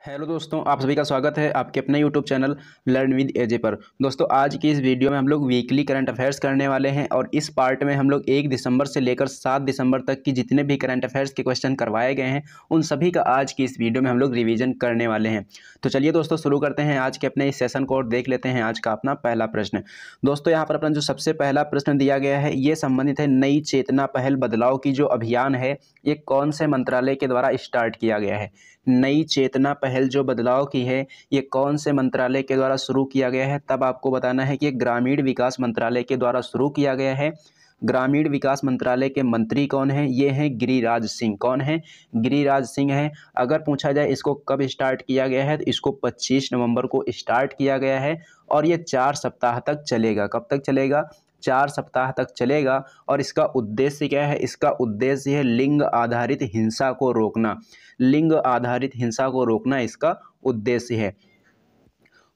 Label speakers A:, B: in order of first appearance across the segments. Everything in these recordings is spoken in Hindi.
A: हेलो दोस्तों, आप सभी का स्वागत है आपके अपने यूट्यूब चैनल लर्न विद एजे पर। दोस्तों, आज की इस वीडियो में हम लोग वीकली करंट अफेयर्स करने वाले हैं और इस पार्ट में हम लोग 1 दिसंबर से लेकर 7 दिसंबर तक की जितने भी करंट अफेयर्स के क्वेश्चन करवाए गए हैं उन सभी का आज की इस वीडियो में हम लोग रिवीजन करने वाले हैं। तो चलिए दोस्तों, शुरू करते हैं आज के अपने इस सेशन को और देख लेते हैं आज का अपना पहला प्रश्न। दोस्तों, यहाँ पर अपना जो सबसे पहला प्रश्न दिया गया है ये संबंधित है नई चेतना पहल बदलाव की जो अभियान है ये कौन से मंत्रालय के द्वारा स्टार्ट किया गया है। नई चेतना पहल जो बदलाव की है ये कौन से मंत्रालय के द्वारा शुरू किया गया है, तब आपको बताना है कि ये ग्रामीण विकास मंत्रालय के द्वारा शुरू किया गया है। ग्रामीण विकास मंत्रालय के मंत्री कौन हैं? ये हैं गिरिराज सिंह। कौन है? गिरिराज सिंह हैं। अगर पूछा जाए इसको कब स्टार्ट किया गया है तो इसको 25 नवंबर को स्टार्ट किया गया है और ये 4 सप्ताह तक चलेगा। कब तक चलेगा? 4 सप्ताह तक चलेगा। और इसका उद्देश्य क्या है? इसका उद्देश्य है लिंग आधारित हिंसा को रोकना। लिंग आधारित हिंसा को रोकना इसका उद्देश्य है।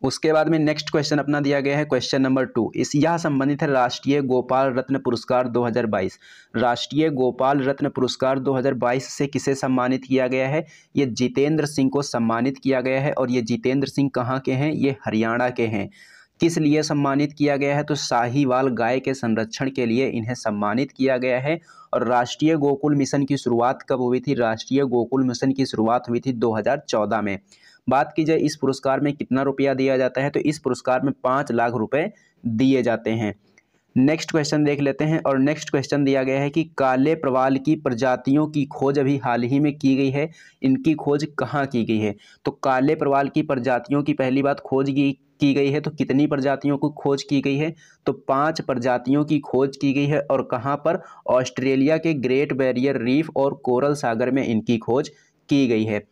A: उसके बाद में नेक्स्ट क्वेश्चन अपना दिया गया है क्वेश्चन नंबर 2। यह संबंधित है राष्ट्रीय गोपाल रत्न पुरस्कार 2022। राष्ट्रीय गोपाल रत्न पुरस्कार 2022 से किसे सम्मानित किया गया है? ये जितेंद्र सिंह को सम्मानित किया गया है। और ये जितेंद्र सिंह कहाँ के हैं? ये हरियाणा के हैं। किस लिए सम्मानित किया गया है? तो साहीवाल गाय के संरक्षण के लिए इन्हें सम्मानित किया गया है। और राष्ट्रीय गोकुल मिशन की शुरुआत कब हुई थी? राष्ट्रीय गोकुल मिशन की शुरुआत हुई थी 2014 में। बात की जाए इस पुरस्कार में कितना रुपया दिया जाता है तो इस पुरस्कार में 5 लाख रुपए दिए जाते हैं। नेक्स्ट क्वेश्चन देख लेते हैं और नेक्स्ट क्वेश्चन दिया गया है कि काले प्रवाल की प्रजातियों की खोज अभी हाल ही में की गई है। इनकी खोज कहाँ की गई है? तो काले प्रवाल की प्रजातियों की पहली बात खोज की गई है। तो कितनी प्रजातियों को खोज की गई है? तो 5 प्रजातियों की खोज की गई है। और कहाँ पर? ऑस्ट्रेलिया के ग्रेट बैरियर रीफ और कोरल सागर में इनकी खोज की गई है।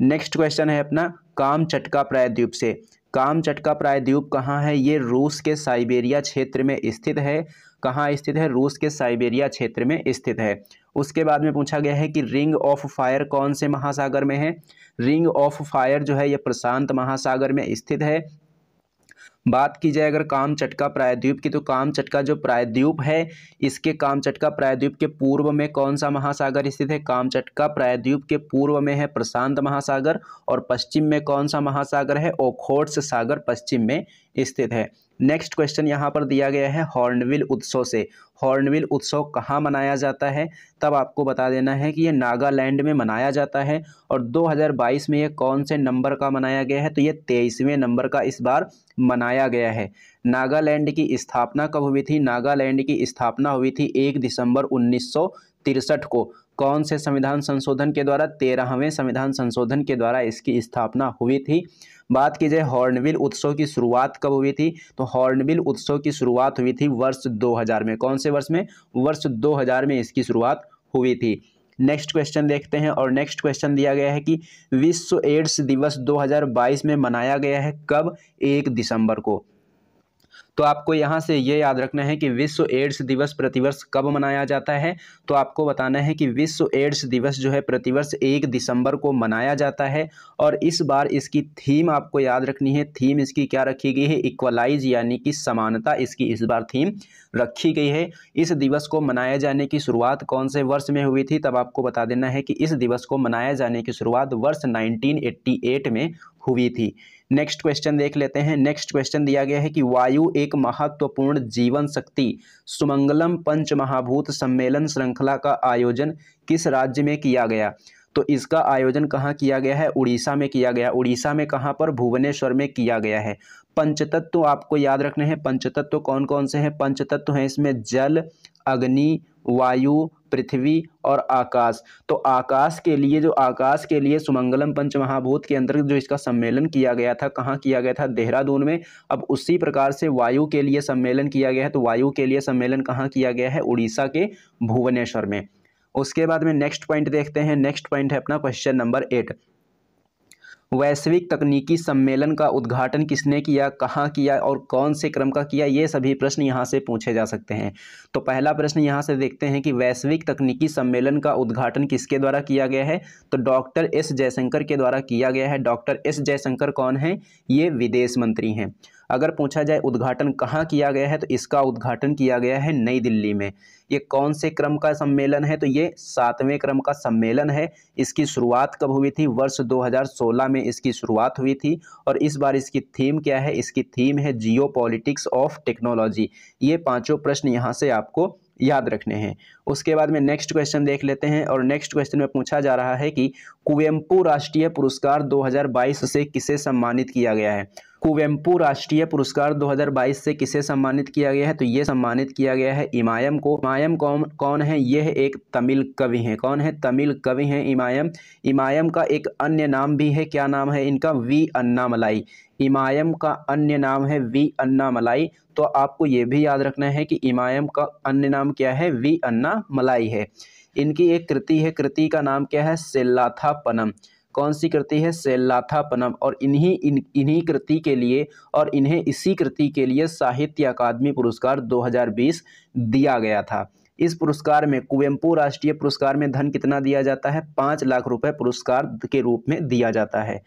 A: नेक्स्ट क्वेश्चन है अपना कामचटका प्रायद्वीप से। कामचटका प्रायद्वीप कहाँ है? ये रूस के साइबेरिया क्षेत्र में स्थित है। कहाँ स्थित है? रूस के साइबेरिया क्षेत्र में स्थित है। उसके बाद में पूछा गया है कि रिंग ऑफ फायर कौन से महासागर में है? रिंग ऑफ फायर जो है ये प्रशांत महासागर में स्थित है। बात की जाए अगर कामचटका प्रायद्वीप की तो कामचटका जो प्रायद्वीप है इसके कामचटका प्रायद्वीप के पूर्व में कौन सा महासागर स्थित है? कामचटका प्रायद्वीप के पूर्व में है प्रशांत महासागर और पश्चिम में कौन सा महासागर है? ओखोट्स सागर पश्चिम में स्थित है। नेक्स्ट क्वेश्चन यहाँ पर दिया गया है हॉर्नबिल उत्सव से। हॉर्नबिल उत्सव कहाँ मनाया जाता है? तब आपको बता देना है कि ये नागालैंड में मनाया जाता है। और 2022 में ये कौन से नंबर का मनाया गया है? तो ये 23वें नंबर का इस बार मनाया गया है। नागालैंड की स्थापना कब हुई थी? नागालैंड की स्थापना हुई थी 1 दिसंबर 1963 को। कौन से संविधान संशोधन के द्वारा? 13वें संविधान संशोधन के द्वारा इसकी स्थापना हुई थी। बात की जाए हॉर्नबिल उत्सव की शुरुआत कब हुई थी? तो हॉर्नबिल उत्सव की शुरुआत हुई थी वर्ष 2000 में। कौन से वर्ष में? वर्ष 2000 में इसकी शुरुआत हुई थी। नेक्स्ट क्वेश्चन देखते हैं और नेक्स्ट क्वेश्चन दिया गया है कि विश्व एड्स दिवस 2022 में मनाया गया है कब? 1 दिसंबर को। तो आपको यहाँ से ये याद रखना है कि विश्व एड्स दिवस प्रतिवर्ष कब मनाया जाता है। तो आपको बताना है कि विश्व एड्स दिवस जो है प्रतिवर्ष 1 दिसंबर को मनाया जाता है। और इस बार इसकी थीम आपको याद रखनी है। थीम इसकी क्या रखी गई है? इक्वलाइज यानी कि समानता इसकी इस बार थीम रखी गई है। इस दिवस को मनाए जाने की शुरुआत कौन से वर्ष में हुई थी? तब आपको बता देना है कि इस दिवस को मनाए जाने की शुरुआत वर्ष 1988 में हुई थी। नेक्स्ट क्वेश्चन देख लेते हैं। नेक्स्ट क्वेश्चन दिया गया है कि वायु एक महत्वपूर्ण जीवन शक्ति सुमंगलम पंच महाभूत सम्मेलन श्रृंखला का आयोजन किस राज्य में किया गया? तो इसका आयोजन कहाँ किया गया है? उड़ीसा में किया गया। उड़ीसा में कहाँ पर? भुवनेश्वर में किया गया है। पंचतत्व आपको याद रखने हैं। पंचतत्व कौन कौन से हैं? पंचतत्व हैं इसमें जल, अग्नि, वायु, पृथ्वी और आकाश। तो आकाश के लिए सुमंगलम पंच महाभूत के अंतर्गत जो इसका सम्मेलन किया गया था, कहाँ किया गया था? देहरादून में। अब उसी प्रकार से वायु के लिए सम्मेलन किया गया है। तो वायु के लिए सम्मेलन कहाँ किया गया है? उड़ीसा के भुवनेश्वर में। उसके बाद में नेक्स्ट पॉइंट देखते हैं। नेक्स्ट पॉइंट है अपना क्वेश्चन नंबर 8। वैश्विक तकनीकी सम्मेलन का उद्घाटन किसने किया, कहाँ किया और कौन से क्रम का किया? ये सभी प्रश्न यहाँ से पूछे जा सकते हैं। तो पहला प्रश्न यहाँ से देखते हैं कि वैश्विक तकनीकी सम्मेलन का उद्घाटन किसके द्वारा किया गया है? तो डॉक्टर एस जयशंकर के द्वारा किया गया है। डॉक्टर एस जयशंकर कौन है? ये विदेश मंत्री हैं। अगर पूछा जाए उद्घाटन कहाँ किया गया है तो इसका उद्घाटन किया गया है नई दिल्ली में। ये कौन से क्रम का सम्मेलन है तो ये 7वें क्रम का सम्मेलन है। इसकी शुरुआत कब हुई थी? वर्ष 2016 में इसकी शुरुआत हुई थी। और इस बार इसकी थीम क्या है? इसकी थीम है जियो पॉलिटिक्स ऑफ टेक्नोलॉजी। ये पांचों प्रश्न यहाँ से आपको याद रखने हैं। उसके बाद में नेक्स्ट क्वेश्चन देख लेते हैं और नेक्स्ट क्वेश्चन में पूछा जा रहा है कि कुवेम्पु राष्ट्रीय पुरस्कार 2022 से किसे सम्मानित किया गया है? कुवेम्पु राष्ट्रीय पुरस्कार 2022 से किसे सम्मानित किया गया है तो ये सम्मानित किया गया है इमायम को। इमायम कौन है? यह एक तमिल कवि हैं। कौन है? तमिल कवि हैं इमायम। इमायम का एक अन्य नाम भी है। क्या नाम है इनका? वी अन्नामलाई। इमायम का अन्य नाम है वी अन्नामलाई। तो आपको ये भी याद रखना है कि इमायम का अन्य नाम क्या है? वी अन्नामलाई है। इनकी एक कृति है, कृति का नाम क्या है? सेल्लाथापनम। कौन सी कृति है? सेल्लाथापनम। और इन्हीं कृति के लिए और इन्हें इसी कृति के लिए साहित्य अकादमी पुरस्कार 2020 दिया गया था। इस पुरस्कार में, कुवेम्पु राष्ट्रीय पुरस्कार में धन कितना दिया जाता है? 5 लाख रुपए पुरस्कार के रूप में दिया जाता है।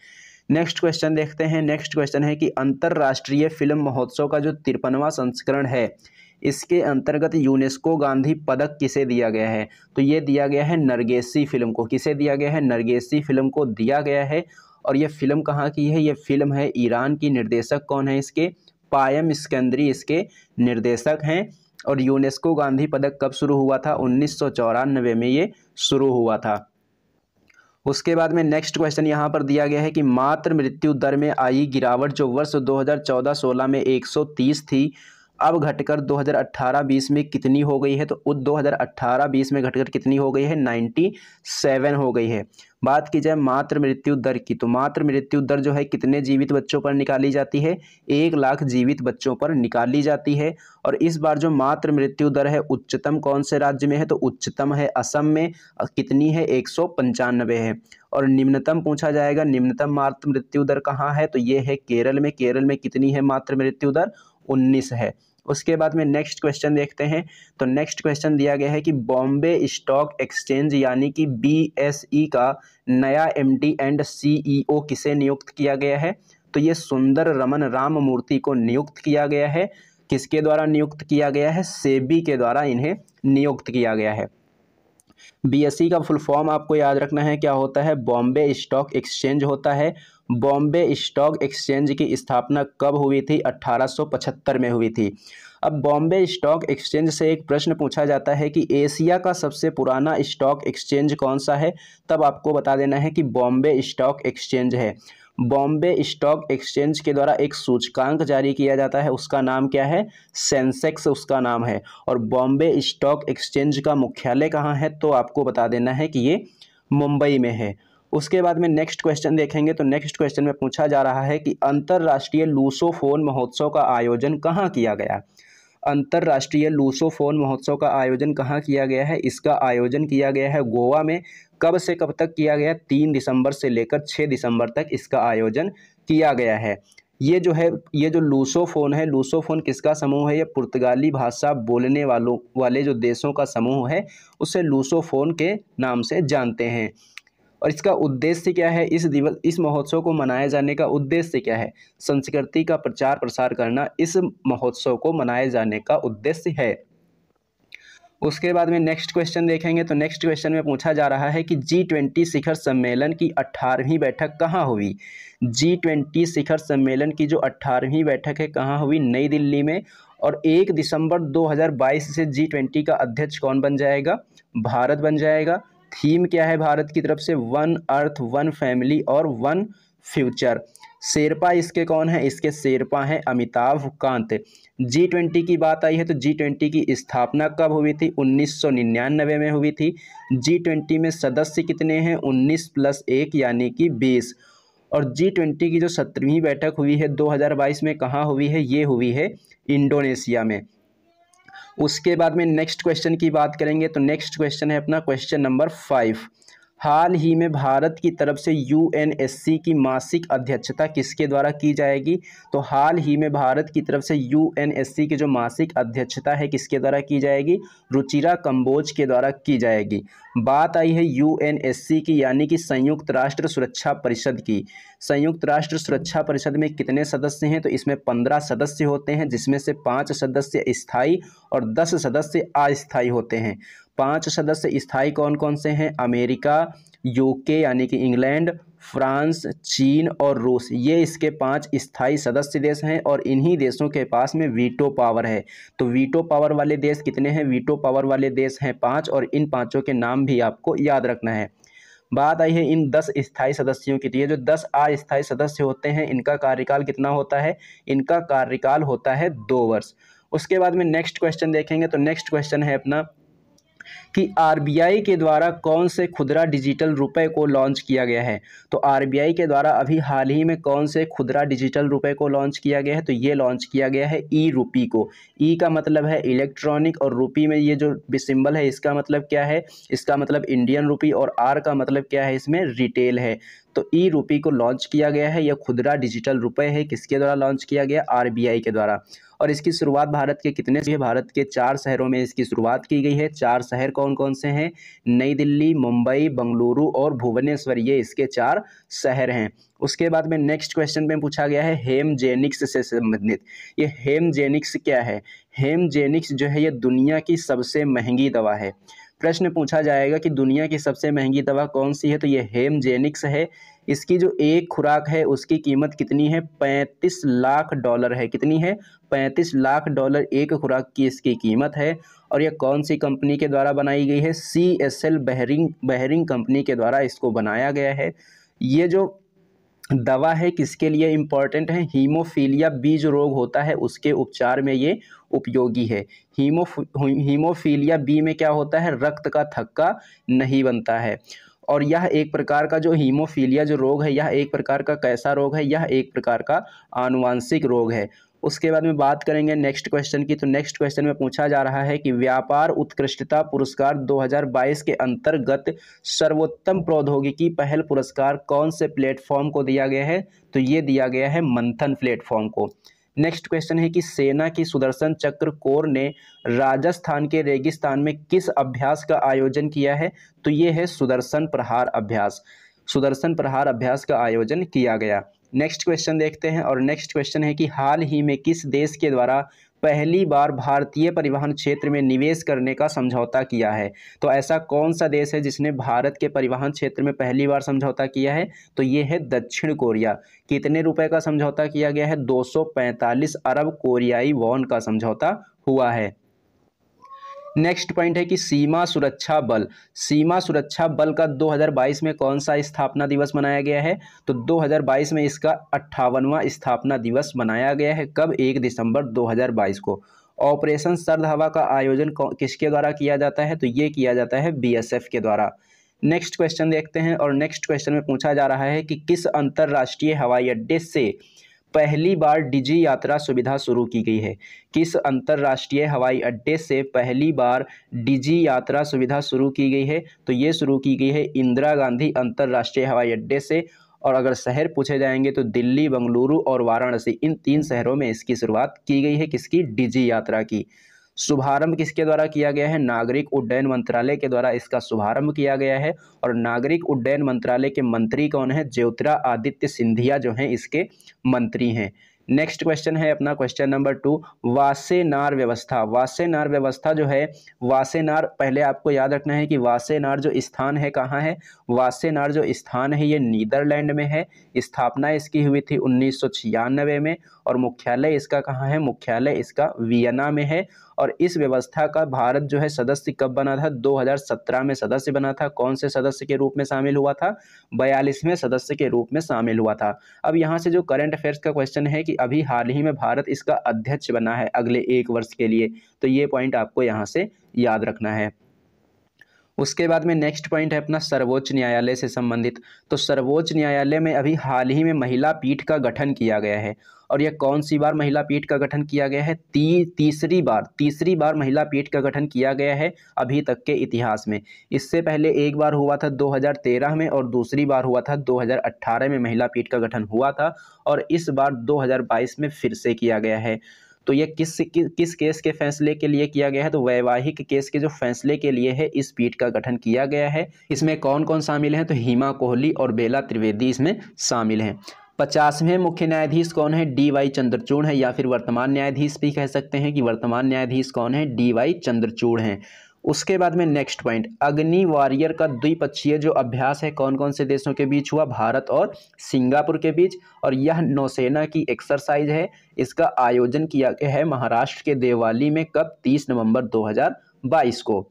A: नेक्स्ट क्वेश्चन देखते हैं। नेक्स्ट क्वेश्चन है कि अंतर्राष्ट्रीय फिल्म महोत्सव का जो 53वां संस्करण है, इसके अंतर्गत यूनेस्को गांधी पदक किसे दिया गया है? तो ये दिया गया है नरगेसी फिल्म को। किसे दिया गया है? नरगेसी फिल्म को दिया गया है। और ये फिल्म कहाँ की है? ये फिल्म है ईरान की। निर्देशक कौन है इसके? पायम इस्कंदरी इसके निर्देशक हैं। और यूनेस्को गांधी पदक कब शुरू हुआ था? 1994 में ये शुरू हुआ था। उसके बाद में नेक्स्ट क्वेश्चन यहाँ पर दिया गया है कि मातृ मृत्यु दर में आई गिरावट जो वर्ष 2014-16 में 130 थी, अब घटकर 2018-20 में कितनी हो गई है? तो 2018-20 में घटकर कितनी हो गई है? 97 हो गई है। बात की जाए मातृ मृत्यु दर की, तो मातृ मृत्यु दर जो है कितने जीवित बच्चों पर निकाली जाती है? 1 लाख जीवित बच्चों पर निकाली जाती है। और इस बार जो मातृ मृत्यु दर है उच्चतम कौन से राज्य में है? तो उच्चतम है असम में। कितनी है? 195 है। और निम्नतम पूछा जाएगा, निम्नतम मातृ मृत्यु दर कहाँ है? तो ये है केरल में। केरल में कितनी है मातृ मृत्यु दर? 19 है। उसके बाद में नेक्स्ट क्वेश्चन देखते हैं। तो नेक्स्ट क्वेश्चन दिया गया है कि बॉम्बे स्टॉक एक्सचेंज यानी कि BSE का नया MD एंड CEO किसे नियुक्त किया गया है? तो ये सुंदर रमन राममूर्ति को नियुक्त किया गया है। किसके द्वारा नियुक्त किया गया है? सेबी के द्वारा इन्हें नियुक्त किया गया है। BSE का फुल फॉर्म आपको याद रखना है, क्या होता है? बॉम्बे स्टॉक एक्सचेंज होता है। बॉम्बे स्टॉक एक्सचेंज की स्थापना कब हुई थी? 1875 में हुई थी। अब बॉम्बे स्टॉक एक्सचेंज से एक प्रश्न पूछा जाता है कि एशिया का सबसे पुराना स्टॉक एक्सचेंज कौन सा है? तब आपको बता देना है कि बॉम्बे स्टॉक एक्सचेंज है। बॉम्बे स्टॉक एक्सचेंज के द्वारा एक सूचकांक जारी किया जाता है, उसका नाम क्या है? सेंसेक्स उसका नाम है। और बॉम्बे स्टॉक एक्सचेंज का मुख्यालय कहाँ है? तो आपको बता देना है कि ये मुंबई में है। उसके बाद में नेक्स्ट क्वेश्चन देखेंगे। तो नेक्स्ट क्वेश्चन में पूछा जा रहा है कि अंतर्राष्ट्रीय लूसोफोन महोत्सव का आयोजन कहाँ किया गया? अंतर्राष्ट्रीय लूसोफोन महोत्सव का आयोजन कहाँ किया गया है? इसका आयोजन किया गया है गोवा में। कब से कब तक किया गया? 3 दिसंबर से लेकर 6 दिसंबर तक इसका आयोजन किया गया है। ये जो लूसोफोन है, लूसोफोन किसका समूह है? ये पुर्तगाली भाषा बोलने वाले जो देशों का समूह है, उसे लूसोफोन के नाम से जानते हैं। और इसका उद्देश्य क्या है? इस महोत्सव को मनाए जाने का उद्देश्य क्या है? संस्कृति का प्रचार प्रसार करना इस महोत्सव को मनाए जाने का उद्देश्य है। उसके बाद में नेक्स्ट क्वेश्चन देखेंगे। तो नेक्स्ट क्वेश्चन में पूछा जा रहा है कि G20 शिखर सम्मेलन की 18वीं बैठक कहाँ हुई? G20 शिखर सम्मेलन की जो 18वीं बैठक है कहाँ हुई? नई दिल्ली में। और 1 दिसंबर 2022 से G20 का अध्यक्ष कौन बन जाएगा? भारत बन जाएगा। थीम क्या है भारत की तरफ से? 1 अर्थ 1 फैमिली और 1 फ्यूचर। शेरपा इसके कौन है? इसके शेरपा हैं अमिताभ कांत। G20 की बात आई है तो G20 की स्थापना कब हुई थी? 1999 में हुई थी। G20 में सदस्य कितने हैं? 19 + 1 यानी कि 20। और G20 की जो 17वीं बैठक हुई है 2022 में कहाँ हुई है? ये हुई है इंडोनेशिया में। उसके बाद में नेक्स्ट क्वेश्चन की बात करेंगे। तो नेक्स्ट क्वेश्चन है अपना क्वेश्चन नंबर 5। हाल ही में भारत की तरफ से यूएनएससी की मासिक अध्यक्षता किसके द्वारा की जाएगी? तो हाल ही में भारत की तरफ से यूएनएससी की जो मासिक अध्यक्षता है किसके द्वारा की जाएगी? रुचिरा कंबोज के द्वारा की जाएगी। बात आई है यूएनएससी की, यानी कि संयुक्त राष्ट्र सुरक्षा परिषद की। संयुक्त राष्ट्र सुरक्षा परिषद में कितने सदस्य हैं? तो इसमें 15 सदस्य होते हैं, जिसमें से 5 सदस्य स्थायी और 10 सदस्य अस्थायी होते हैं। 5 सदस्य स्थायी कौन कौन से हैं? अमेरिका, यूके यानी कि इंग्लैंड, फ्रांस, चीन और रूस, ये इसके 5 स्थायी सदस्य देश हैं और इन्हीं देशों के पास में वीटो पावर है। तो वीटो पावर वाले देश कितने हैं? वीटो पावर वाले देश हैं 5 और इन पांचों के नाम भी आपको याद रखना है। बात आई है इन 10 स्थायी सदस्यों की। तो ये जो 10 अस्थायी सदस्य होते हैं इनका कार्यकाल कितना होता है? इनका कार्यकाल होता है 2 वर्ष। उसके बाद में नेक्स्ट क्वेश्चन देखेंगे। तो नेक्स्ट क्वेश्चन है अपना कि आरबीआई के द्वारा कौन से खुदरा डिजिटल रुपए को लॉन्च किया गया है? तो आरबीआई के द्वारा अभी हाल ही में कौन से खुदरा डिजिटल रुपए को लॉन्च किया गया है? तो ये लॉन्च किया गया है ई रूपी को। ई का मतलब है इलेक्ट्रॉनिक और रूपी में ये जो सिंबल है इसका मतलब क्या है? इसका मतलब इंडियन रूपी और आर का मतलब क्या है? इसमें रिटेल है। तो ई रूपी को लॉन्च किया गया है। यह खुदरा डिजिटल रुपए है। किसके द्वारा लॉन्च किया गया? आरबीआई के द्वारा। और इसकी शुरुआत भारत के कितने से? भारत के 4 शहरों में इसकी शुरुआत की गई है। 4 शहर कौन कौन से हैं? नई दिल्ली, मुंबई, बेंगलुरु और भुवनेश्वर, ये इसके 4 शहर हैं। उसके बाद में नेक्स्ट क्वेश्चन में पूछा गया है हेमजेनिक्स से संबंधित। ये हेमजेनिक्स क्या है? हेमजेनिक्स जो है ये दुनिया की सबसे महंगी दवा है। प्रश्न पूछा जाएगा कि दुनिया की सबसे महंगी दवा कौन सी है? तो ये हेमजेनिक्स है। इसकी जो एक खुराक है उसकी कीमत कितनी है? $35 लाख है। कितनी है? $35 लाख एक खुराक की इसकी कीमत है। और यह कौन सी कंपनी के द्वारा बनाई गई है? CSL बेहरिंग कंपनी के द्वारा इसको बनाया गया है। ये जो दवा है किसके लिए इम्पॉर्टेंट है? हीमोफीलिया बी जो रोग होता है उसके उपचार में ये उपयोगी है। हीमोफीलिया बी में क्या होता है? रक्त का थक्का नहीं बनता है। और यह एक प्रकार का जो हीमोफीलिया जो रोग है यह एक प्रकार का कैसा रोग है? यह एक प्रकार का आनुवांशिक रोग है। उसके बाद में बात करेंगे नेक्स्ट क्वेश्चन की। तो नेक्स्ट क्वेश्चन में पूछा जा रहा है कि व्यापार उत्कृष्टता पुरस्कार 2022 के अंतर्गत सर्वोत्तम प्रौद्योगिकी पहल पुरस्कार कौन से प्लेटफॉर्म को दिया गया है? तो ये दिया गया है मंथन प्लेटफॉर्म को। नेक्स्ट क्वेश्चन है कि सेना की सुदर्शन चक्र कोर ने राजस्थान के रेगिस्तान में किस अभ्यास का आयोजन किया है? तो ये है सुदर्शन प्रहार अभ्यास। सुदर्शन प्रहार अभ्यास का आयोजन किया गया। नेक्स्ट क्वेश्चन देखते हैं और नेक्स्ट क्वेश्चन है कि हाल ही में किस देश के द्वारा पहली बार भारतीय परिवहन क्षेत्र में निवेश करने का समझौता किया है? तो ऐसा कौन सा देश है जिसने भारत के परिवहन क्षेत्र में पहली बार समझौता किया है? तो ये है दक्षिण कोरिया। कितने रुपए का समझौता किया गया है? 245 अरब कोरियाई वॉन का समझौता हुआ है। नेक्स्ट पॉइंट है कि सीमा सुरक्षा बल। सीमा सुरक्षा बल का 2022 में कौन सा स्थापना दिवस मनाया गया है? तो 2022 में इसका 58वां स्थापना दिवस मनाया गया है। कब? 1 दिसंबर 2022 को। ऑपरेशन सर्द हवा का आयोजन किसके द्वारा किया जाता है? तो ये किया जाता है बीएसएफ के द्वारा। नेक्स्ट क्वेश्चन देखते हैं और नेक्स्ट क्वेश्चन में पूछा जा रहा है कि किस अंतर्राष्ट्रीय हवाई अड्डे से पहली बार डिजी यात्रा सुविधा शुरू की गई है? किस अंतर्राष्ट्रीय हवाई अड्डे से पहली बार डिजी यात्रा सुविधा शुरू की गई है? तो ये शुरू की गई है इंदिरा गांधी अंतर्राष्ट्रीय हवाई अड्डे से। और अगर शहर पूछे जाएंगे तो दिल्ली, बेंगलुरु और वाराणसी, इन 3 शहरों में इसकी शुरुआत की गई है। किसकी? डिजी यात्रा की। शुभारंभ किसके द्वारा किया गया है? नागरिक उड्डयन मंत्रालय के द्वारा इसका शुभारंभ किया गया है। और नागरिक उड्डयन मंत्रालय के मंत्री कौन है? ज्योतिरादित्य सिंधिया जो हैं इसके मंत्री हैं। नेक्स्ट क्वेश्चन है अपना क्वेश्चन नंबर 2, वासेनार व्यवस्था। वासेनार व्यवस्था जो है, वासेनार पहले आपको याद रखना है कि वासेनार जो स्थान है कहाँ है? वासेनार जो स्थान है ये नीदरलैंड में है। स्थापना इसकी हुई थी 1996 में और मुख्यालय इसका कहाँ है? मुख्यालय इसका वियना में है। और इस व्यवस्था का भारत जो है सदस्य कब बना था? 2017 में सदस्य बना था। कौन से सदस्य के रूप में शामिल हुआ था? 42वें सदस्य के रूप में शामिल हुआ था। अब यहाँ से जो करंट अफेयर्स का क्वेश्चन है कि अभी हाल ही में भारत इसका अध्यक्ष बना है अगले 1 वर्ष के लिए, तो ये पॉइंट आपको यहाँ से याद रखना है। उसके बाद में नेक्स्ट पॉइंट है अपना सर्वोच्च न्यायालय से संबंधित। तो सर्वोच्च न्यायालय में अभी हाल ही में महिला पीठ का गठन किया गया है। और यह कौन सी बार महिला पीठ का गठन किया गया है? तीसरी बार महिला पीठ का गठन किया गया है अभी तक के इतिहास में। इससे पहले एक बार हुआ था 2013 में और दूसरी बार हुआ था 2018 में महिला पीठ का गठन हुआ था, और इस बार 2022 में फिर से किया गया है। तो ये किस केस के फैसले के लिए किया गया है? तो वैवाहिक केस के जो फैसले के लिए है इस पीठ का गठन किया गया है। इसमें कौन कौन शामिल हैं? तो हेमा कोहली और बेला त्रिवेदी इसमें शामिल हैं। 50वें मुख्य न्यायाधीश कौन है? DY चंद्रचूड़ है, या फिर वर्तमान न्यायाधीश भी कह सकते हैं कि वर्तमान न्यायाधीश कौन है? DY चंद्रचूड़ हैं। उसके बाद में नेक्स्ट पॉइंट, अग्नि वॉरियर का द्विपक्षीय जो अभ्यास है कौन कौन से देशों के बीच हुआ? भारत और सिंगापुर के बीच। और यह नौसेना की एक्सरसाइज है। इसका आयोजन किया गया है महाराष्ट्र के देववाली में। कब? 30 नवंबर 2022 को।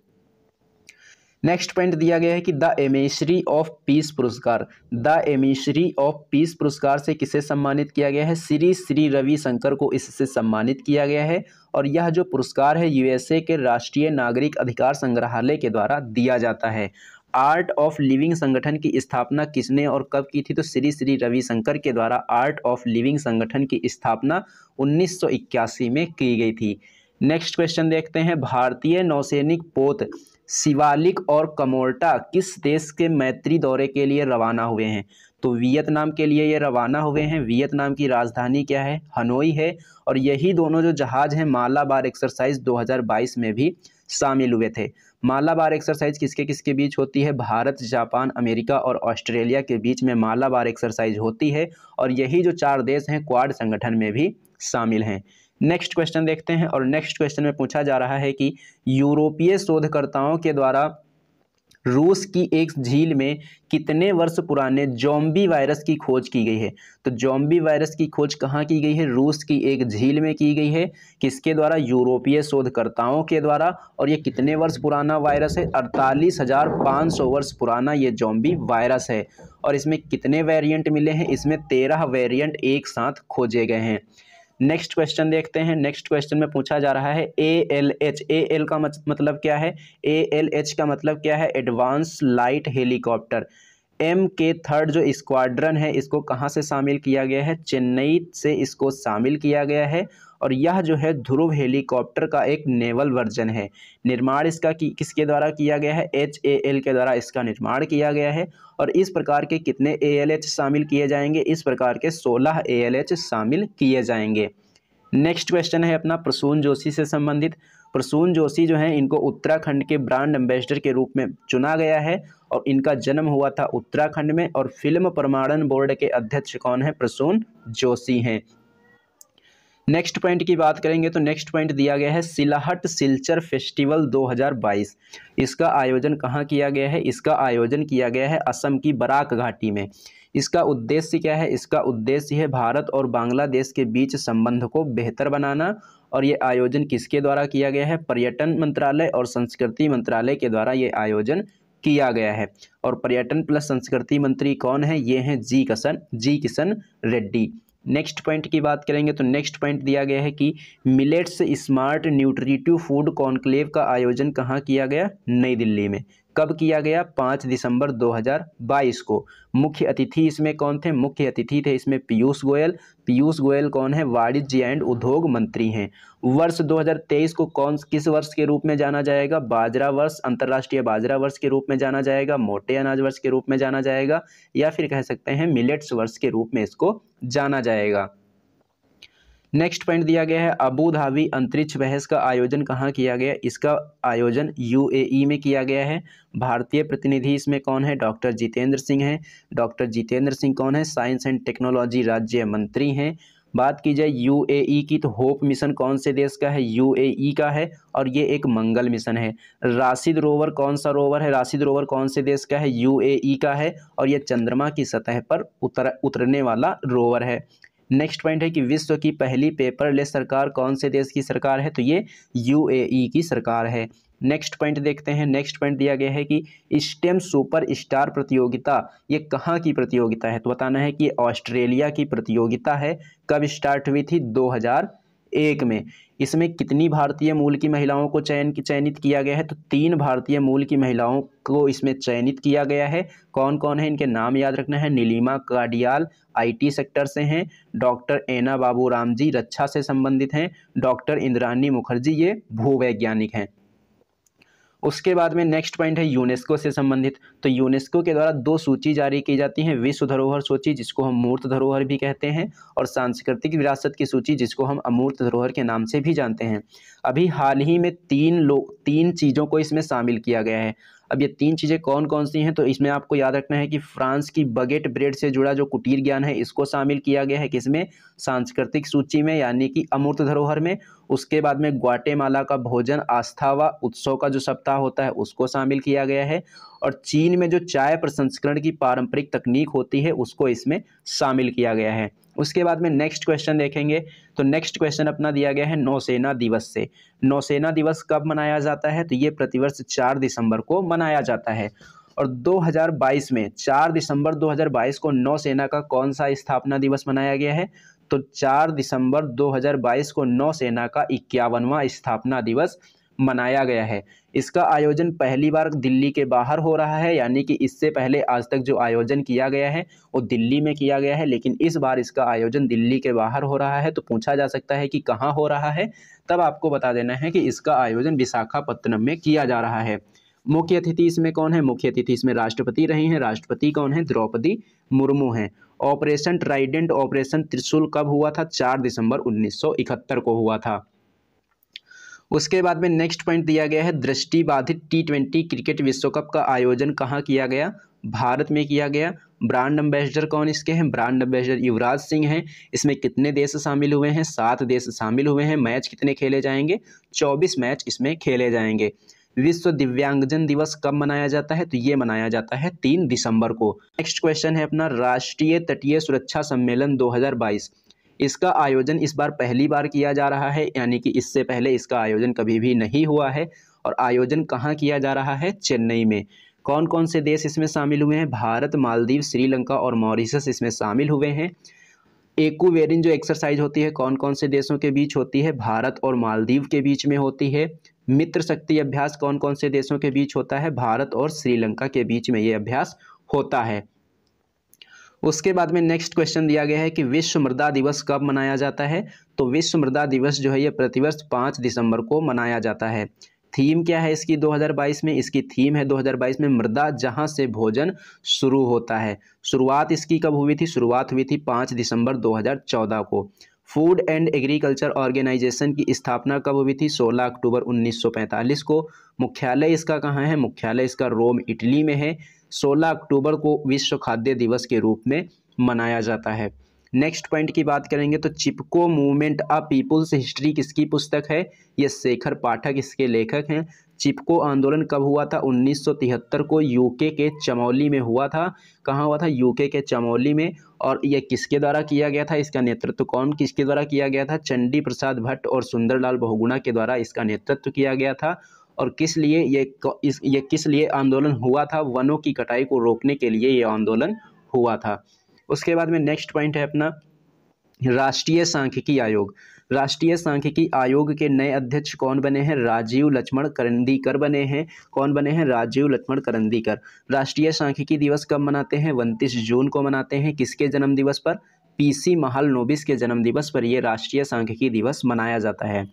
A: नेक्स्ट पॉइंट दिया गया है कि द एमिसरी ऑफ पीस पुरस्कार। द एमिसरी ऑफ पीस पुरस्कार से किसे सम्मानित किया गया है? श्री श्री रविशंकर को इससे सम्मानित किया गया है। और यह जो पुरस्कार है USA के राष्ट्रीय नागरिक अधिकार संग्रहालय के द्वारा दिया जाता है। आर्ट ऑफ लिविंग संगठन की स्थापना किसने और कब की थी? तो श्री श्री रविशंकर के द्वारा आर्ट ऑफ लिविंग संगठन की स्थापना 1981 में की गई थी। नेक्स्ट क्वेश्चन देखते हैं, भारतीय नौसैनिक पोत शिवालिक और कमोर्टा किस देश के मैत्री दौरे के लिए रवाना हुए हैं? तो वियतनाम के लिए ये रवाना हुए हैं। वियतनाम की राजधानी क्या है? हनोई है। और यही दोनों जो जहाज हैं मालाबार एक्सरसाइज 2022 में भी शामिल हुए थे। मालाबार एक्सरसाइज किसके किसके बीच होती है? भारत, जापान, अमेरिका और ऑस्ट्रेलिया के बीच में मालाबार एक्सरसाइज होती है। और यही जो 4 देश हैं क्वाड संगठन में भी शामिल हैं। नेक्स्ट क्वेश्चन देखते हैं, और नेक्स्ट क्वेश्चन में पूछा जा रहा है कि यूरोपीय शोधकर्ताओं के द्वारा रूस की एक झील में कितने वर्ष पुराने ज़ॉम्बी वायरस की खोज की गई है? तो ज़ॉम्बी वायरस की खोज कहाँ की गई है? रूस की एक झील में की गई है। किसके द्वारा? यूरोपीय शोधकर्ताओं के द्वारा। और ये कितने वर्ष पुराना वायरस है? 48,500 वर्ष पुराना ये ज़ॉम्बी वायरस है। और इसमें कितने वेरिएंट मिले हैं? इसमें 13 वेरिएंट एक साथ खोजे गए हैं। नेक्स्ट क्वेश्चन देखते हैं। नेक्स्ट क्वेश्चन में पूछा जा रहा है ALH। AL का मतलब क्या है? ALH का मतलब क्या है? Advance light helicopter. MK3 जो स्क्वाड्रन है इसको कहाँ से शामिल किया गया है? चेन्नई से इसको शामिल किया गया है। और यह जो है ध्रुव हेलीकॉप्टर का एक नेवल वर्जन है। निर्माण इसका किसके द्वारा किया गया है? HAL के द्वारा इसका निर्माण किया गया है। और इस प्रकार के कितने ALH शामिल किए जाएंगे? इस प्रकार के 16 ALH शामिल किए जाएंगे। नेक्स्ट क्वेश्चन है अपना प्रसून जोशी से संबंधित। प्रसून जोशी जो हैं इनको उत्तराखंड के ब्रांड एम्बेसडर के रूप में चुना गया है। और इनका जन्म हुआ था उत्तराखंड में। और फिल्म प्रमाणन बोर्ड के अध्यक्ष कौन है? प्रसून जोशी हैं। नेक्स्ट पॉइंट की बात करेंगे तो नेक्स्ट पॉइंट दिया गया है सिलाहट सिल्चर फेस्टिवल 2022। इसका आयोजन कहाँ किया गया है? इसका आयोजन किया गया है असम की बराक घाटी में। इसका उद्देश्य क्या है? इसका उद्देश्य है भारत और बांग्लादेश के बीच संबंध को बेहतर बनाना। और ये आयोजन किसके द्वारा किया गया है? पर्यटन मंत्रालय और संस्कृति मंत्रालय के द्वारा ये आयोजन किया गया है। और पर्यटन प्लस संस्कृति मंत्री कौन है? ये हैं जी किशन रेड्डी। नेक्स्ट पॉइंट की बात करेंगे तो नेक्स्ट पॉइंट दिया गया है कि millets smart nutritive food conclave का आयोजन कहाँ किया गया? नई दिल्ली में। कब किया गया? 5 दिसंबर 2022 को। मुख्य अतिथि इसमें कौन थे? मुख्य अतिथि थे इसमें पीयूष गोयल। पीयूष गोयल कौन है? वाणिज्य एंड उद्योग मंत्री हैं। वर्ष 2023 को किस वर्ष के रूप में जाना जाएगा? बाजरा वर्ष, अंतर्राष्ट्रीय बाजरा वर्ष के रूप में जाना जाएगा, मोटे अनाज वर्ष के रूप में जाना जाएगा, या फिर कह सकते हैं मिलेट्स वर्ष के रूप में इसको जाना जाएगा। नेक्स्ट पॉइंट दिया गया है अबू धाबी अंतरिक्ष बहस का आयोजन कहाँ किया गया? इसका आयोजन UAE में किया गया है। भारतीय प्रतिनिधि इसमें कौन है? डॉक्टर जितेंद्र सिंह हैं। डॉक्टर जितेंद्र सिंह कौन है? साइंस एंड टेक्नोलॉजी राज्य मंत्री हैं। बात की जाए UAE की तो होप मिशन कौन से देश का है? UAE का है। और ये एक मंगल मिशन है। राशिद रोवर कौन सा रोवर है? राशिद रोवर कौन से देश का है? UAE का है। और ये चंद्रमा की सतह पर उतरने वाला रोवर है। नेक्स्ट पॉइंट है कि विश्व की पहली पेपरलेस सरकार कौन से देश की सरकार है? तो ये UAE की सरकार है। नेक्स्ट पॉइंट देखते हैं। नेक्स्ट पॉइंट दिया गया है कि स्टेम सुपर स्टार प्रतियोगिता ये कहाँ की प्रतियोगिता है? तो बताना है कि ऑस्ट्रेलिया की प्रतियोगिता है। कब स्टार्ट हुई थी? 1 में। इसमें कितनी भारतीय मूल की महिलाओं को चयनित किया गया है? तो 3 भारतीय मूल की महिलाओं को इसमें चयनित किया गया है। कौन कौन है, इनके नाम याद रखना है। नीलिमा काडियाल IT सेक्टर से हैं, डॉक्टर एना बाबूराम जी रक्षा से संबंधित हैं, डॉक्टर इंद्राणी मुखर्जी ये भूवैज्ञानिक हैं। उसके बाद में नेक्स्ट पॉइंट है यूनेस्को से संबंधित। तो यूनेस्को के द्वारा 2 सूची जारी की जाती हैं, विश्व धरोहर सूची जिसको हम मूर्त धरोहर भी कहते हैं, और सांस्कृतिक विरासत की सूची जिसको हम अमूर्त धरोहर के नाम से भी जानते हैं। अभी हाल ही में 3 चीज़ों को इसमें शामिल किया गया है। अब ये 3 चीज़ें कौन कौन सी हैं? तो इसमें आपको याद रखना है कि फ्रांस की बगेट ब्रेड से जुड़ा जो कुटीर ज्ञान है इसको शामिल किया गया है, किसमें? सांस्कृतिक सूची में, यानी कि अमूर्त धरोहर में। उसके बाद में ग्वाटेमाला का भोजन आस्था व उत्सव का जो सप्ताह होता है उसको शामिल किया गया है, और चीन में जो चाय प्रसंस्करण की पारंपरिक तकनीक होती है उसको इसमें शामिल किया गया है। उसके बाद में नेक्स्ट क्वेश्चन देखेंगे। तो नेक्स्ट क्वेश्चन अपना दिया गया है नौसेना दिवस से। नौसेना दिवस कब मनाया जाता है? तो ये प्रतिवर्ष 4 दिसंबर को मनाया जाता है। और 2022 में 4 दिसंबर 2022 को नौसेना का कौन सा स्थापना दिवस मनाया गया है? तो 4 दिसंबर 2022 को नौसेना का 51वां स्थापना दिवस मनाया गया है। इसका आयोजन पहली बार दिल्ली के बाहर हो रहा है, यानी कि इससे पहले आज तक जो आयोजन किया गया है वो दिल्ली में किया गया है, लेकिन इस बार इसका आयोजन दिल्ली के बाहर हो रहा है। तो पूछा जा सकता है कि कहाँ हो रहा है, तब आपको बता देना है कि इसका आयोजन विशाखापत्तनम में किया जा रहा है। मुख्य अतिथि इसमें कौन है? मुख्य अतिथि इसमें राष्ट्रपति रही हैं। राष्ट्रपति कौन है? द्रौपदी मुर्मू हैं। ऑपरेशन ट्राइडेंट, ऑपरेशन त्रिशूल कब हुआ था? 4 दिसंबर 1971 को हुआ था। उसके बाद में नेक्स्ट पॉइंट दिया गया है दृष्टिबाधित T20 क्रिकेट विश्व कप का आयोजन कहाँ किया गया? भारत में किया गया। ब्रांड एम्बेसडर कौन इसके हैं? ब्रांड एम्बेसडर युवराज सिंह हैं। इसमें कितने देश शामिल हुए हैं? 7 देश शामिल हुए हैं। मैच कितने खेले जाएंगे? 24 मैच इसमें खेले जाएंगे। विश्व दिव्यांगजन दिवस कब मनाया जाता है? तो ये मनाया जाता है 3 दिसंबर को। नेक्स्ट क्वेश्चन है अपना राष्ट्रीय तटीय सुरक्षा सम्मेलन 2022। इसका आयोजन इस बार पहली बार किया जा रहा है, यानी कि इससे पहले इसका आयोजन कभी भी नहीं हुआ है। और आयोजन कहाँ किया जा रहा है? चेन्नई में। कौन कौन से देश इसमें शामिल हुए हैं? भारत, मालदीव, श्रीलंका और मॉरिशस इसमें शामिल हुए हैं। एक्वेरिन जो एक्सरसाइज होती है कौन कौन से देशों के बीच होती है? भारत और मालदीव के बीच में होती है। मित्र शक्ति अभ्यास कौन कौन से देशों के बीच होता है? भारत और श्रीलंका के बीच में ये अभ्यास होता है। उसके बाद में नेक्स्ट क्वेश्चन दिया गया है कि विश्व मृदा दिवस कब मनाया जाता है? तो विश्व मृदा दिवस जो है ये प्रतिवर्ष 5 दिसंबर को मनाया जाता है। थीम क्या है इसकी 2022 में? इसकी थीम है 2022 में मृदा जहां से भोजन शुरू होता है। शुरुआत इसकी कब हुई थी? शुरुआत हुई थी 5 दिसंबर 2014 को। फूड एंड एग्रीकल्चर ऑर्गेनाइजेशन की स्थापना कब हुई थी? 16 अक्टूबर 1945 को। मुख्यालय इसका कहाँ है? मुख्यालय इसका रोम इटली में है। 16 अक्टूबर को विश्व खाद्य दिवस के रूप में मनाया जाता है। नेक्स्ट पॉइंट की बात करेंगे तो चिपको मूवमेंट अ पीपुल्स हिस्ट्री किसकी पुस्तक है? ये शेखर पाठक इसके लेखक हैं। चिपको आंदोलन कब हुआ था? 1973 को यूके के चमोली में हुआ था। कहाँ हुआ था? यूके के चमोली में। और यह किसके द्वारा किया गया था? इसका नेतृत्व कौन किसके द्वारा किया गया था? चंडी प्रसाद भट्ट और सुंदरलाल बहुगुणा के द्वारा इसका नेतृत्व किया गया था। और किस लिए ये किस लिए आंदोलन हुआ था? वनों की कटाई को रोकने के लिए ये आंदोलन हुआ था। उसके बाद में नेक्स्ट पॉइंट है अपना राष्ट्रीय सांख्यिकी आयोग। राष्ट्रीय सांख्यिकी आयोग के नए अध्यक्ष कौन बने हैं? राजीव लक्ष्मण करंदीकर बने हैं। कौन बने हैं? राजीव लक्ष्मण करंदीकर। राष्ट्रीय सांख्यिकी दिवस कब मनाते हैं? 29 जून को मनाते हैं। किसके जन्म दिवस पर? PC महालनोबिस के जन्म दिवस पर यह राष्ट्रीय सांख्यिकी दिवस मनाया जाता है।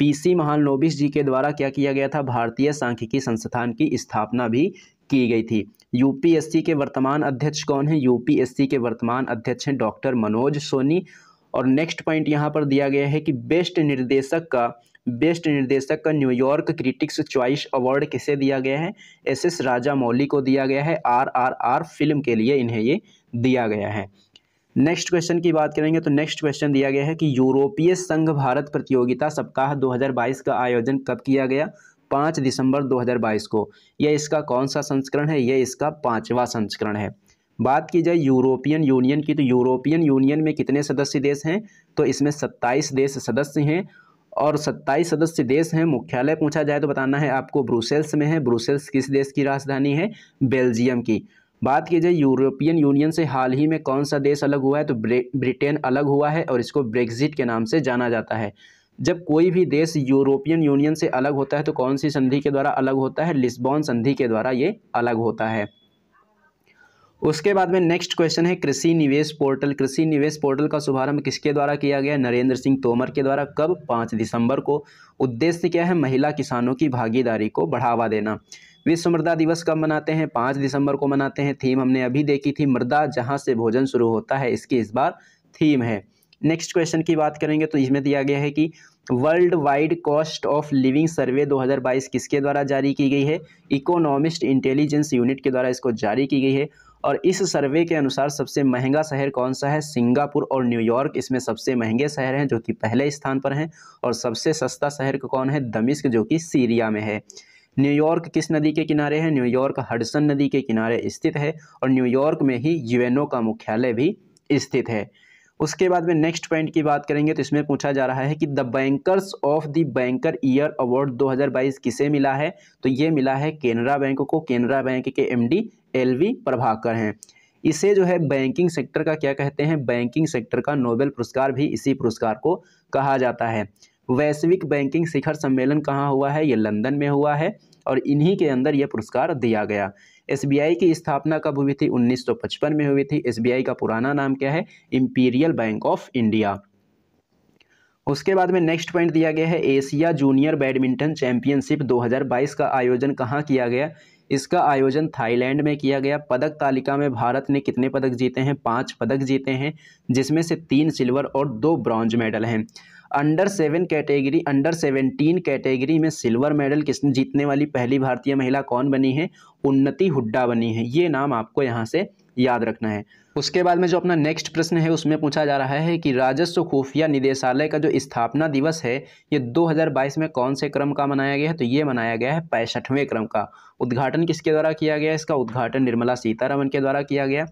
A: PC महालनोबिस जी के द्वारा क्या किया गया था? भारतीय सांख्यिकी संस्थान की स्थापना भी की गई थी। UPSC के वर्तमान अध्यक्ष कौन है? UPSC के वर्तमान अध्यक्ष हैं डॉक्टर मनोज सोनी। और नेक्स्ट पॉइंट यहाँ पर दिया गया है कि बेस्ट निर्देशक का न्यूयॉर्क क्रिटिक्स चॉइस अवार्ड किसे दिया गया है? SS राजामौली को दिया गया है। RRR फिल्म के लिए इन्हें ये दिया गया है। नेक्स्ट क्वेश्चन की बात करेंगे तो नेक्स्ट क्वेश्चन दिया गया है कि यूरोपीय संघ भारत प्रतियोगिता सप्ताह 2022 का आयोजन कब किया गया? 5 दिसंबर 2022 को। यह इसका कौन सा संस्करण है? यह इसका 5वां संस्करण है। बात की जाए यूरोपियन यूनियन की तो यूरोपियन यूनियन में कितने सदस्य देश हैं? तो इसमें 27 देश सदस्य हैं। और 27 सदस्य देश हैं। मुख्यालय पूछा जाए तो बताना है आपको ब्रुसेल्स में है। ब्रुसेल्स किस देश की राजधानी है? बेल्जियम की। बात की जाए यूरोपियन यूनियन से हाल ही में कौन सा देश अलग हुआ है? तो ब्रिटेन अलग हुआ है और इसको ब्रेक्जिट के नाम से जाना जाता है। जब कोई भी देश यूरोपियन यूनियन से अलग होता है तो कौन सी संधि के द्वारा अलग होता है? लिस्बॉन संधि के द्वारा ये अलग होता है। उसके बाद में नेक्स्ट क्वेश्चन है कृषि निवेश पोर्टल। कृषि निवेश पोर्टल का शुभारंभ किसके द्वारा किया गया? नरेंद्र सिंह तोमर के द्वारा। कब? 5 दिसंबर को। उद्देश्य क्या है? महिला किसानों की भागीदारी को बढ़ावा देना। विश्व मृदा दिवस कब मनाते हैं? 5 दिसंबर को मनाते हैं। थीम हमने अभी देखी थी, मृदा जहां से भोजन शुरू होता है, इसकी इस बार थीम है। नेक्स्ट क्वेश्चन की बात करेंगे तो इसमें दिया गया है कि world wide cost of living survey 2022 किसके द्वारा जारी की गई है? इकोनॉमिस्ट इंटेलिजेंस यूनिट के द्वारा इसको जारी की गई है। और इस सर्वे के अनुसार सबसे महंगा शहर कौन सा है? सिंगापुर और न्यूयॉर्क इसमें सबसे महंगे शहर हैं जो कि पहले स्थान पर हैं। और सबसे सस्ता शहर कौन है? दमिश्क, जो कि सीरिया में है। न्यूयॉर्क किस नदी के किनारे है? न्यूयॉर्क हडसन नदी के किनारे स्थित है और न्यूयॉर्क में ही यूएनओ का मुख्यालय भी स्थित है। उसके बाद में नेक्स्ट पॉइंट की बात करेंगे तो इसमें पूछा जा रहा है कि the bankers of the banker year award 2022 किसे मिला है? तो ये मिला है केनरा बैंक को। केनरा बैंक के एमडी एलवी प्रभाकर हैं। इसे जो है बैंकिंग सेक्टर का क्या कहते हैं? बैंकिंग सेक्टर का नोबेल पुरस्कार भी इसी पुरस्कार को कहा जाता है। वैश्विक बैंकिंग शिखर सम्मेलन कहाँ हुआ है? ये लंदन में हुआ है और इन्हीं के अंदर यह पुरस्कार दिया गया। एसबीआई की स्थापना कब हुई थी? 1955 में हुई थी। एसबीआई का पुराना नाम क्या है? Imperial bank of India. उसके बाद में नेक्स्ट पॉइंट दिया गया है एशिया जूनियर बैडमिंटन चैंपियनशिप 2022 का आयोजन कहाँ किया गया? इसका आयोजन थाईलैंड में किया गया। पदक तालिका में भारत ने कितने पदक जीते हैं? 5 पदक जीते हैं, जिसमें से 3 सिल्वर और 2 ब्रॉन्ज मेडल हैं। अंडर 17 कैटेगरी में सिल्वर मेडल किसने जीतने वाली पहली भारतीय महिला कौन बनी है? उन्नति हुड्डा बनी है। ये नाम आपको यहाँ से याद रखना है। उसके बाद में जो अपना नेक्स्ट प्रश्न है उसमें पूछा जा रहा है कि राजस्व खुफिया निदेशालय का जो स्थापना दिवस है ये 2022 में कौन से क्रम का मनाया गया है? तो ये मनाया गया है 65वें क्रम का। उद्घाटन किसके द्वारा किया गया? इसका उद्घाटन निर्मला सीतारमण के द्वारा किया गया।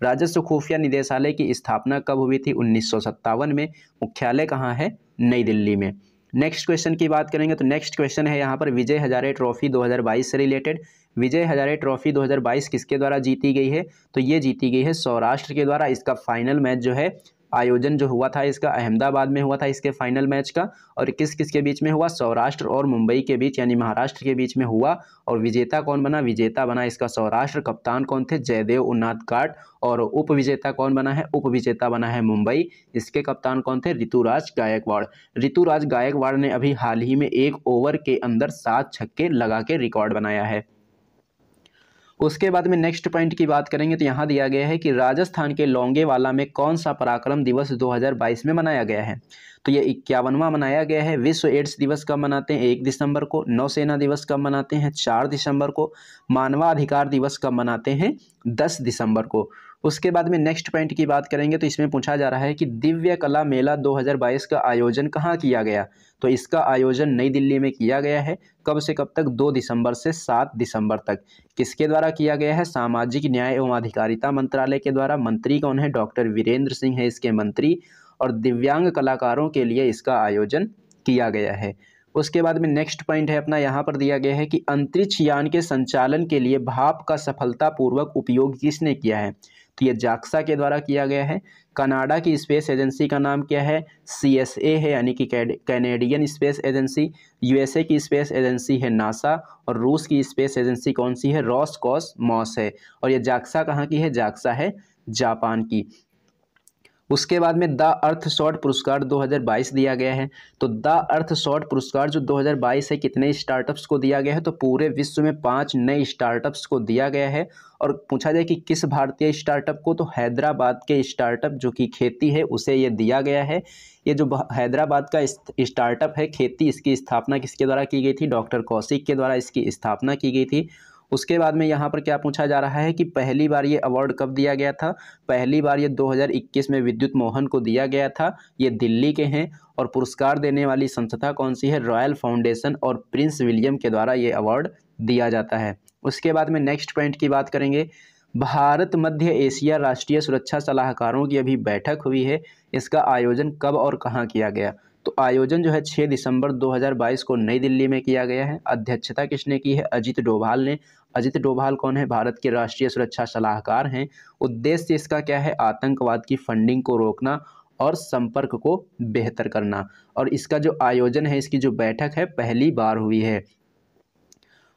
A: राजस्व खुफिया निदेशालय की स्थापना कब हुई थी? 1957 में। मुख्यालय कहाँ है? नई दिल्ली में। नेक्स्ट क्वेश्चन की बात करेंगे तो नेक्स्ट क्वेश्चन है यहाँ पर विजय हजारे ट्रॉफी 2022 से रिलेटेड। विजय हजारे ट्रॉफी 2022 किसके द्वारा जीती गई है? तो ये जीती गई है सौराष्ट्र के द्वारा। इसका फाइनल मैच जो है आयोजन जो हुआ था इसका अहमदाबाद में हुआ था इसके फाइनल मैच का। और किस किस के बीच में हुआ? सौराष्ट्र और मुंबई के बीच यानी महाराष्ट्र के बीच में हुआ। और विजेता कौन बना? विजेता बना इसका सौराष्ट्र। कप्तान कौन थे? जयदेव उनादकाट। और उप विजेता कौन बना है? उप विजेता बना है मुंबई। इसके कप्तान कौन थे? ऋतुराज गायकवाड़। ऋतुराज गायकवाड़ ने अभी हाल ही में 1 ओवर के अंदर 7 छक्के लगा के रिकॉर्ड बनाया है। उसके बाद में नेक्स्ट पॉइंट की बात करेंगे तो यहाँ दिया गया है कि राजस्थान के लोंगेवाला में कौन सा पराक्रम दिवस 2022 में मनाया गया है? तो ये 51वां मनाया गया है। विश्व एड्स दिवस कब मनाते हैं? 1 दिसंबर को। नौसेना दिवस कब मनाते हैं? 4 दिसंबर को। मानवाधिकार दिवस कब मनाते हैं? 10 दिसंबर को। उसके बाद में नेक्स्ट पॉइंट की बात करेंगे तो इसमें पूछा जा रहा है कि दिव्य कला मेला 2022 का आयोजन कहाँ किया गया? तो इसका आयोजन नई दिल्ली में किया गया है। कब से कब तक? 2 दिसंबर से 7 दिसंबर तक। किसके द्वारा किया गया है? सामाजिक न्याय एवं अधिकारिता मंत्रालय के द्वारा। मंत्री कौन है? डॉक्टर वीरेंद्र सिंह है इसके मंत्री। और दिव्यांग कलाकारों के लिए इसका आयोजन किया गया है। उसके बाद में नेक्स्ट पॉइंट है अपना यहाँ पर दिया गया है कि अंतरिक्ष यान के संचालन के लिए भाप का सफलतापूर्वक उपयोग किसने किया है? तो ये जाक्सा के द्वारा किया गया है। कनाडा की स्पेस एजेंसी का नाम क्या है? CSA है यानी कि कैनेडियन स्पेस एजेंसी। USA की स्पेस एजेंसी है नासा। और रूस की स्पेस एजेंसी कौन सी है? रोसकॉसमॉस है। और ये जाक्सा कहाँ की है? जाक्सा है जापान की। उसके बाद में द अर्थ शॉट पुरस्कार 2022 दिया गया है। तो द अर्थ शॉट पुरस्कार जो 2022 है कितने स्टार्टअप्स को दिया गया है? तो पूरे विश्व में 5 नए स्टार्टअप्स को दिया गया है। और पूछा जाए कि किस भारतीय स्टार्टअप को? तो हैदराबाद के स्टार्टअप जो कि खेती है उसे ये दिया गया है। ये जो हैदराबाद का स्टार्टअप है खेती, इसकी स्थापना किसके द्वारा की गई थी? डॉक्टर कौशिक के द्वारा इसकी स्थापना की गई थी। उसके बाद में यहाँ पर क्या पूछा जा रहा है कि पहली बार ये अवार्ड कब दिया गया था? पहली बार ये 2021 में विद्युत मोहन को दिया गया था। ये दिल्ली के हैं। और पुरस्कार देने वाली संस्था कौन सी है? रॉयल फाउंडेशन और प्रिंस विलियम के द्वारा ये अवार्ड दिया जाता है। उसके बाद में नेक्स्ट पॉइंट की बात करेंगे। भारत मध्य एशिया राष्ट्रीय सुरक्षा सलाहकारों की अभी बैठक हुई है। इसका आयोजन कब और कहाँ किया गया? तो आयोजन जो है 6 दिसंबर 2022 को नई दिल्ली में किया गया है। अध्यक्षता किसने की है? अजित डोभाल ने। अजित डोभाल कौन है? भारत के राष्ट्रीय सुरक्षा सलाहकार हैं। उद्देश्य इसका क्या है? आतंकवाद की फंडिंग को रोकना और संपर्क को बेहतर करना। और इसका जो आयोजन है, इसकी जो बैठक है, पहली बार हुई है।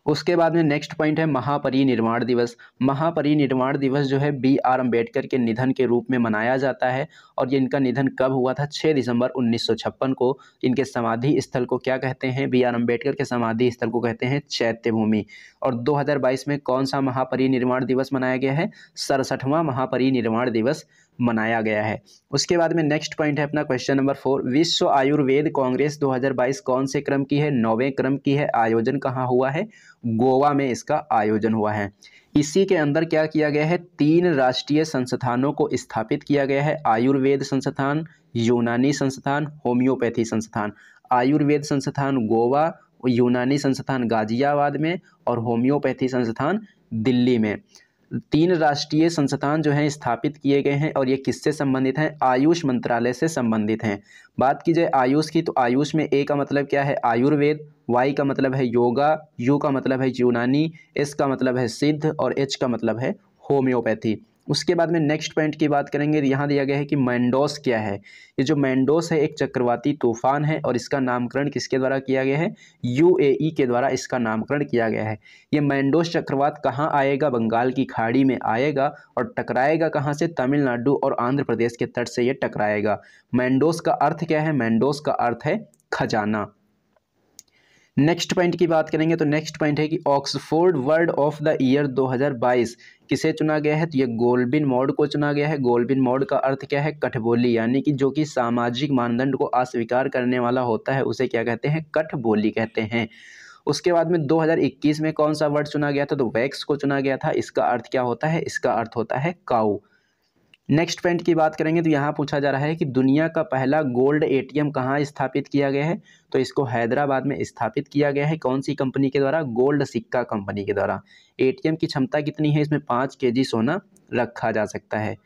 A: उसके बाद में नेक्स्ट पॉइंट है महापरिनिर्वाण दिवस। महापरिनिर्वाण दिवस जो है BR अम्बेडकर के निधन के रूप में मनाया जाता है। और ये इनका निधन कब हुआ था? 6 दिसंबर 1956 को। इनके समाधि स्थल को क्या कहते हैं? BR अम्बेडकर के समाधि स्थल को कहते हैं चैत्य भूमि। और 2022 में कौन सा महापरिनिर्वाण दिवस मनाया गया है? 67वां महापरिनिर्वाण दिवस मनाया गया है। उसके बाद में नेक्स्ट पॉइंट है अपना क्वेश्चन नंबर 4, विश्व आयुर्वेद कांग्रेस 2022 कौन से क्रम की है? 9वें क्रम की है। आयोजन कहाँ हुआ है? गोवा में इसका आयोजन हुआ है। इसी के अंदर क्या किया गया है? 3 राष्ट्रीय संस्थानों को स्थापित किया गया है। आयुर्वेद संस्थान, यूनानी संस्थान, होम्योपैथी संस्थान। आयुर्वेद संस्थान गोवा, यूनानी संस्थान गाजियाबाद में और होम्योपैथी संस्थान दिल्ली में। 3 राष्ट्रीय संस्थान जो हैं स्थापित किए गए हैं। और ये किससे संबंधित हैं? आयुष मंत्रालय से संबंधित हैं। बात की जाए आयुष की, तो आयुष में ए का मतलब क्या है? आयुर्वेद, वाई का मतलब है योगा, यू का मतलब है यूनानी, एस का मतलब है सिद्ध और एच का मतलब है होम्योपैथी। उसके बाद में नेक्स्ट पॉइंट की बात करेंगे। यहाँ दिया गया है कि मैंडोस क्या है। ये जो मैंडोस है एक चक्रवाती तूफान है और इसका नामकरण किसके द्वारा किया गया है? UAE के द्वारा इसका नामकरण किया गया है। ये मैंडोस चक्रवात कहाँ आएगा? बंगाल की खाड़ी में आएगा। और टकराएगा कहाँ से? तमिलनाडु और आंध्र प्रदेश के तट से ये टकराएगा। मैंडोस का अर्थ क्या है? मैंडोस का अर्थ है खजाना। नेक्स्ट पॉइंट की बात करेंगे तो नेक्स्ट पॉइंट है कि Oxford word of the year 2022 किसे चुना गया है? तो ये गोल्बिन मॉड को चुना गया है। गोल्बिन मॉड का अर्थ क्या है? कठबोली, यानी कि जो कि सामाजिक मानदंड को अस्वीकार करने वाला होता है उसे क्या कहते हैं? कठबोली कहते हैं। उसके बाद में 2021 में कौन सा वर्ड चुना गया था? तो वैक्स को चुना गया था। इसका अर्थ क्या होता है? इसका अर्थ होता है काऊ। नेक्स्ट पॉइंट की बात करेंगे तो यहाँ पूछा जा रहा है कि दुनिया का पहला गोल्ड ATM कहाँ स्थापित किया गया है? तो इसको हैदराबाद में स्थापित किया गया है। कौन सी कंपनी के द्वारा? गोल्ड सिक्का कंपनी के द्वारा। ATM की क्षमता कितनी है? इसमें 5 kg सोना रखा जा सकता है।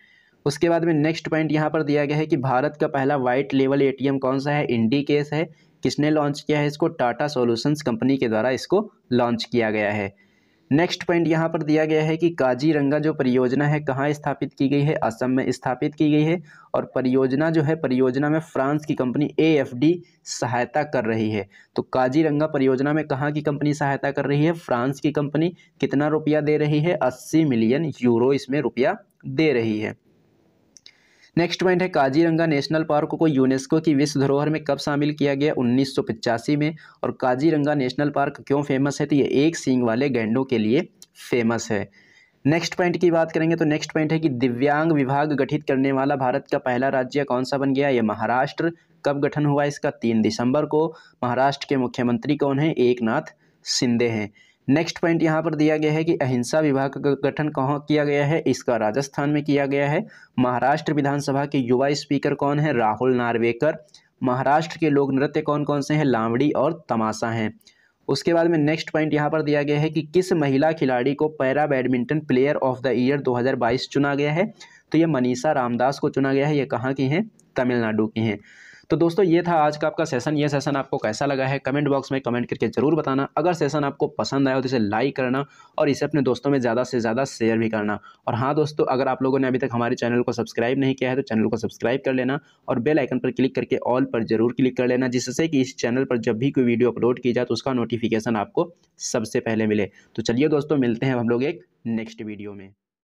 A: उसके बाद में नेक्स्ट पॉइंट यहाँ पर दिया गया है कि भारत का पहला वाइट लेवल ATM कौन सा है? इंडिकेस है। किसने लॉन्च किया है इसको? टाटा सॉल्यूशंस कंपनी के द्वारा इसको लॉन्च किया गया है। नेक्स्ट पॉइंट यहाँ पर दिया गया है कि काजीरंगा जो परियोजना है कहाँ स्थापित की गई है? असम में स्थापित की गई है। और परियोजना जो है, परियोजना में फ्रांस की कंपनी AFD सहायता कर रही है। तो काजीरंगा परियोजना में कहाँ की कंपनी सहायता कर रही है? फ्रांस की कंपनी। कितना रुपया दे रही है? 80 मिलियन यूरो इसमें रुपया दे रही है। नेक्स्ट पॉइंट है काजीरंगा नेशनल पार्क को यूनेस्को की विश्व धरोहर में कब शामिल किया गया? 1985 में। और काजीरंगा नेशनल पार्क क्यों फेमस है? तो ये एक सींग वाले गैंडों के लिए फेमस है। नेक्स्ट पॉइंट की बात करेंगे तो नेक्स्ट पॉइंट है कि दिव्यांग विभाग गठित करने वाला भारत का पहला राज्य कौन सा बन गया? ये महाराष्ट्र। कब गठन हुआ इसका? 3 दिसंबर को। महाराष्ट्र के मुख्यमंत्री कौन है? एकनाथ शिंदे हैं। नेक्स्ट पॉइंट यहाँ पर दिया गया है कि अहिंसा विभाग का गठन कहाँ किया गया है? इसका राजस्थान में किया गया है। महाराष्ट्र विधानसभा के युवा स्पीकर कौन है? राहुल नार्वेकर। महाराष्ट्र के लोक नृत्य कौन कौन से हैं? लावड़ी और तमाशा हैं। उसके बाद में नेक्स्ट पॉइंट यहाँ पर दिया गया है कि किस महिला खिलाड़ी को para badminton player of the year 2022 चुना गया है? तो ये मनीषा रामदास को चुना गया है। ये कहाँ की हैं? तमिलनाडु की हैं। तो दोस्तों ये था आज का आपका सेशन। ये सेशन आपको कैसा लगा है कमेंट बॉक्स में कमेंट करके जरूर बताना। अगर सेशन आपको पसंद आया तो इसे लाइक करना और इसे अपने दोस्तों में ज़्यादा से ज़्यादा शेयर भी करना। और हाँ दोस्तों, अगर आप लोगों ने अभी तक हमारे चैनल को सब्सक्राइब नहीं किया है तो चैनल को सब्सक्राइब कर लेना और बेल आइकन पर क्लिक करके ऑल पर जरूर क्लिक कर लेना, जिससे कि इस चैनल पर जब भी कोई वीडियो अपलोड की जाए तो उसका नोटिफिकेशन आपको सबसे पहले मिले। तो चलिए दोस्तों, मिलते हैं हम लोग एक नेक्स्ट वीडियो में।